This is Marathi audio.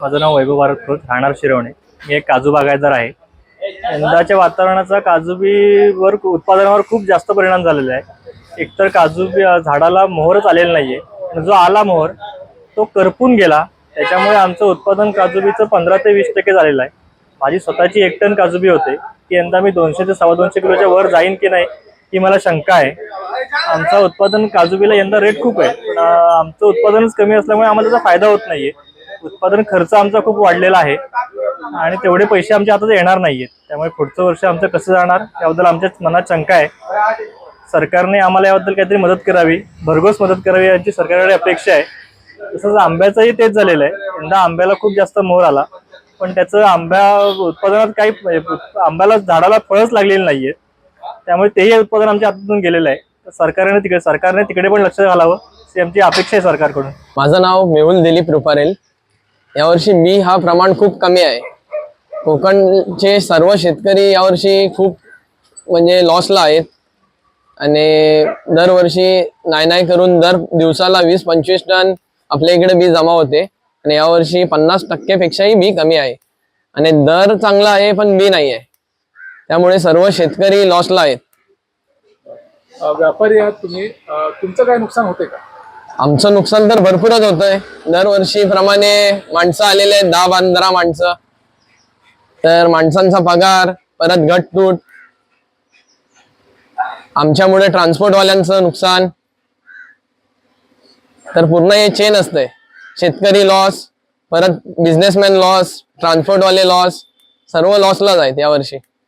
माझं नाव वैभव भारत खोत, राहणार शिरवणे. मी एक काजू बागायतदार आहे. यंदाच्या वातावरणाचा काजू बीवर उत्पादनावर खूप जास्त परिणाम झालेला आहे. एकतर काजू बी झाडाला मोहरच आलेला नाहीये, जो आला मोहर तो करपून गेला. त्याच्यामुळे आमचं उत्पादन काजू बीचं 15 ते 20% झालेलं आहे. माझी स्वतःची 1 टन काजू बी होते की यंदा मी 200 ते 250 किलोच्या वर जाईन की नाही ही मला शंका आहे. आमचं उत्पादन काजू बीला यंदा रेट खूप आहे, पण आमचं उत्पादनच कमी असल्यामुळे आम्हाला त्याचा फायदा होत नाहीये. उत्पादन खर्च आमचा खूप वाढलेला आहे आणि तेवढे पैसे आमच्या हातात येणार नाहीयेत. त्यामुळे पुढचं वर्ष आमचं कसं जाणार याबद्दल आमच्या मनात शंका आहे. सरकारने आम्हाला याबद्दल काहीतरी मदत करावी, भरघोस मदत करावी याची सरकारकडे अपेक्षा आहे. तसंच आंब्याचंही तेच झालेलं आहे. यंदा आंब्याला खूप जास्त मोहर आला, पण त्याचं आंब्या उत्पादनात काही आंब्याला झाडाला फळच लागलेली नाहीये. त्यामुळे तेही उत्पादन आमच्या हातातून गेलेलं आहे. तर सरकारने तिकडे पण लक्ष घालावं अशी आमची अपेक्षा आहे सरकारकडून. माझं नाव मेहुल दिलीप रुपारेल. यावर्षी बी हा प्रमाण खूप कमी आहे. कोकणचे सर्व शेतकरी यावर्षी खूप म्हणजे लॉसला आहेत आणि दरवर्षी नाही करून दर दिवसाला 20-25 टन आपल्या इकडे बी जमा होते आणि यावर्षी 50% पेक्षाही बी कमी आहे आणि दर चांगला आहे पण बी नाही आहे. त्यामुळे सर्व शेतकरी लॉसला आहेत. व्यापारी आहात तुम्ही, तुमचं काय नुकसान होते का? आमचं नुकसान तर भरपूरच होतंय. दरवर्षीप्रमाणे माणसं आलेले आहेत, 10-15 माणसं. तर माणसांचा पगार परत घटतूट, आमच्यामुळे ट्रान्सपोर्टवाल्यांचं नुकसान, तर पूर्ण हे चेन असते. शेतकरी लॉस, परत बिझनेसमॅन लॉस, ट्रान्सपोर्टवाले लॉस, सर्व लॉसलाच आहेत यावर्षी.